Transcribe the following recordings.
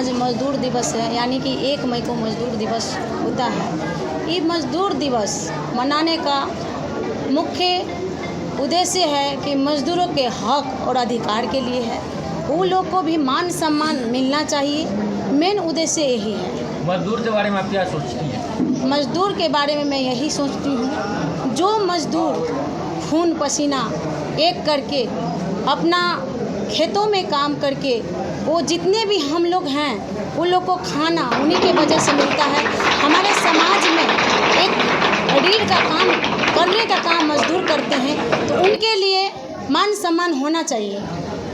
आज मज़दूर दिवस है, यानी कि 1 मई को मज़दूर दिवस होता है। ये मज़दूर दिवस मनाने का मुख्य उद्देश्य है कि मज़दूरों के हक और अधिकार के लिए है। वो लोग को भी मान सम्मान मिलना चाहिए। मेन उद्देश्य यही है। मज़दूर के बारे में आप क्या सोचती हैं? मज़दूर के बारे में मैं यही सोचती हूँ, जो मज़दूर खून पसीना एक करके अपना खेतों में काम करके वो जितने भी हम लोग हैं उन लोग को खाना उन्हीं के वजह से मिलता है। हमारे समाज में एक रीढ़ का काम करने का काम मज़दूर करते हैं, तो उनके लिए मान सम्मान होना चाहिए।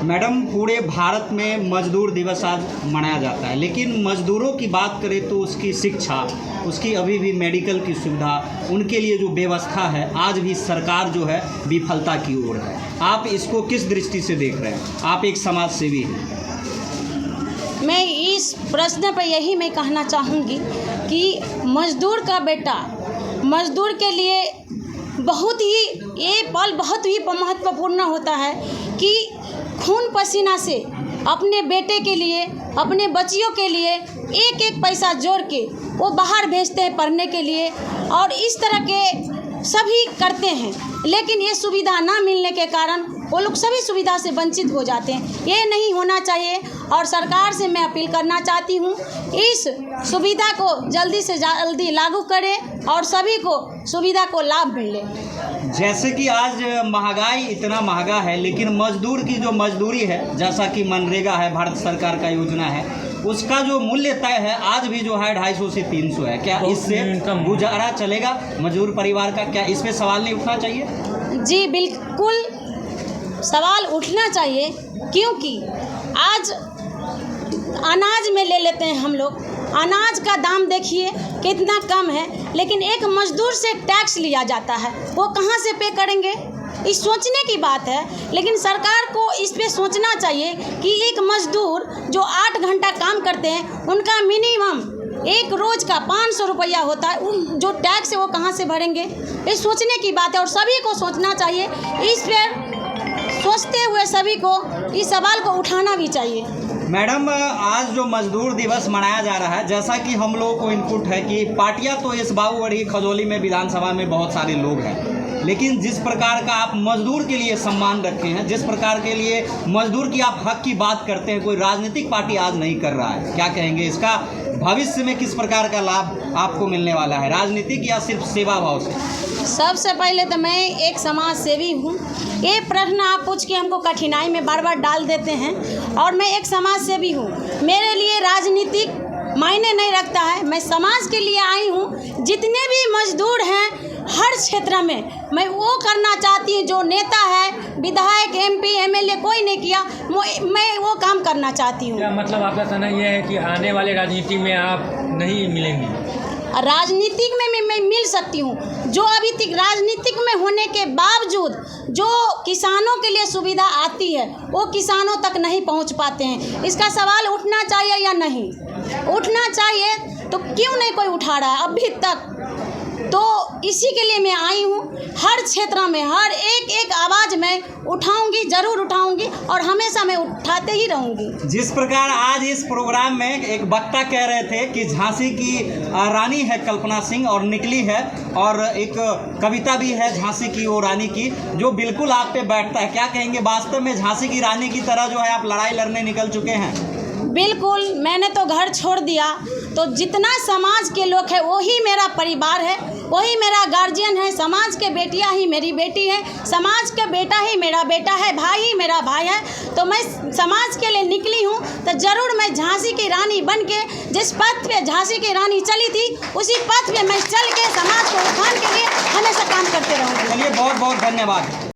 मैडम, पूरे भारत में मजदूर दिवस आज मनाया जाता है, लेकिन मजदूरों की बात करें तो उसकी शिक्षा, उसकी अभी भी मेडिकल की सुविधा, उनके लिए जो व्यवस्था है आज भी सरकार जो है विफलता की ओर है। आप इसको किस दृष्टि से देख रहे हैं? आप एक समाज सेवी हैं। मैं इस प्रश्न पर यही मैं कहना चाहूँगी कि मज़दूर का बेटा मज़दूर के लिए ये पल बहुत ही महत्वपूर्ण होता है कि खून पसीना से अपने बेटे के लिए, अपने बच्चियों के लिए एक एक पैसा जोड़ के वो बाहर भेजते हैं पढ़ने के लिए, और इस तरह के सभी करते हैं। लेकिन ये सुविधा ना मिलने के कारण वो लोग सभी सुविधा से वंचित हो जाते हैं। ये नहीं होना चाहिए और सरकार से मैं अपील करना चाहती हूँ, इस सुविधा को जल्दी से जल्दी लागू करें और सभी को सुविधा को लाभ मिले। जैसे कि आज महंगाई इतना महंगा है, लेकिन मजदूर की जो मजदूरी है, जैसा कि मनरेगा है, भारत सरकार का योजना है, उसका जो मूल्य तय है आज भी जो है 250 से 300 है। क्या इससे गुजारा चलेगा मजदूर परिवार का? क्या इस पे सवाल नहीं उठना चाहिए? जी बिल्कुल सवाल उठना चाहिए, क्योंकि आज अनाज में ले लेते हैं हम लोग, अनाज का दाम देखिए कितना कम है, लेकिन एक मज़दूर से टैक्स लिया जाता है। वो कहाँ से पे करेंगे? इस सोचने की बात है। लेकिन सरकार को इस पे सोचना चाहिए कि एक मज़दूर जो 8 घंटा काम करते हैं उनका मिनिमम एक रोज़ का 500 रुपया होता है, जो टैक्स है वो कहाँ से भरेंगे? ये सोचने की बात है और सभी को सोचना चाहिए। इस पर सोचते हुए सभी को इस सवाल को उठाना भी चाहिए। मैडम, आज जो मजदूर दिवस मनाया जा रहा है, जैसा कि हम लोगों को इनपुट है कि पार्टियां तो इस बाबूगढ़ी खजौली में विधानसभा में बहुत सारे लोग हैं, लेकिन जिस प्रकार का आप मजदूर के लिए सम्मान रखते हैं, जिस प्रकार के लिए मजदूर की आप हक की बात करते हैं, कोई राजनीतिक पार्टी आज नहीं कर रहा है। क्या कहेंगे इसका? भविष्य में किस प्रकार का लाभ आपको मिलने वाला है, राजनीतिक या सिर्फ सेवा भाव से? सबसे पहले तो मैं एक समाज सेवी हूँ। ये प्रश्न आप पूछ के हमको कठिनाई में बार बार डाल देते हैं, और मैं एक समाज सेवी हूँ। मेरे लिए राजनीतिक मायने नहीं रखता है। मैं समाज के लिए आई हूँ। जितने भी मजदूर हैं हर क्षेत्र में मैं वो करना चाहती हूँ जो नेता है, विधायक, MP, MLA कोई नहीं किया, मैं वो काम करना चाहती हूँ। क्या मतलब आपका कहना यह है कि आने वाले राजनीति में आप नहीं मिलेंगी? राजनीतिक में मैं मिल सकती हूँ। जो अभी तक राजनीतिक में होने के बावजूद जो किसानों के लिए सुविधा आती है वो किसानों तक नहीं पहुँच पाते हैं। इसका सवाल उठना चाहिए या नहीं उठना चाहिए? तो क्यों नहीं कोई उठा रहा है अभी तक? तो इसी के लिए मैं आई हूँ। हर क्षेत्र में हर एक आवाज़ में उठाऊंगी, ज़रूर उठाऊंगी, और हमेशा मैं उठाते ही रहूंगी। जिस प्रकार आज इस प्रोग्राम में एक वक्ता कह रहे थे कि झांसी की रानी है कल्पना सिंह और निकली है, और एक कविता भी है झांसी की वो रानी की, जो बिल्कुल आप पे बैठता है। क्या कहेंगे, वास्तव में झांसी की रानी की तरह जो है आप लड़ाई लड़ने निकल चुके हैं? बिल्कुल, मैंने तो घर छोड़ दिया, तो जितना समाज के लोग हैं वही मेरा परिवार है, वही मेरा गार्जियन है। समाज के बेटियां ही मेरी बेटी है, समाज के बेटा ही मेरा बेटा है, भाई ही मेरा भाई है। तो मैं समाज के लिए निकली हूँ, तो ज़रूर मैं झांसी की रानी बन के, जिस पथ पे झांसी की रानी चली थी उसी पथ पे मैं चल के समाज को उत्थान के लिए हमेशा काम करते रहूँगी। चलिए, बहुत बहुत धन्यवाद।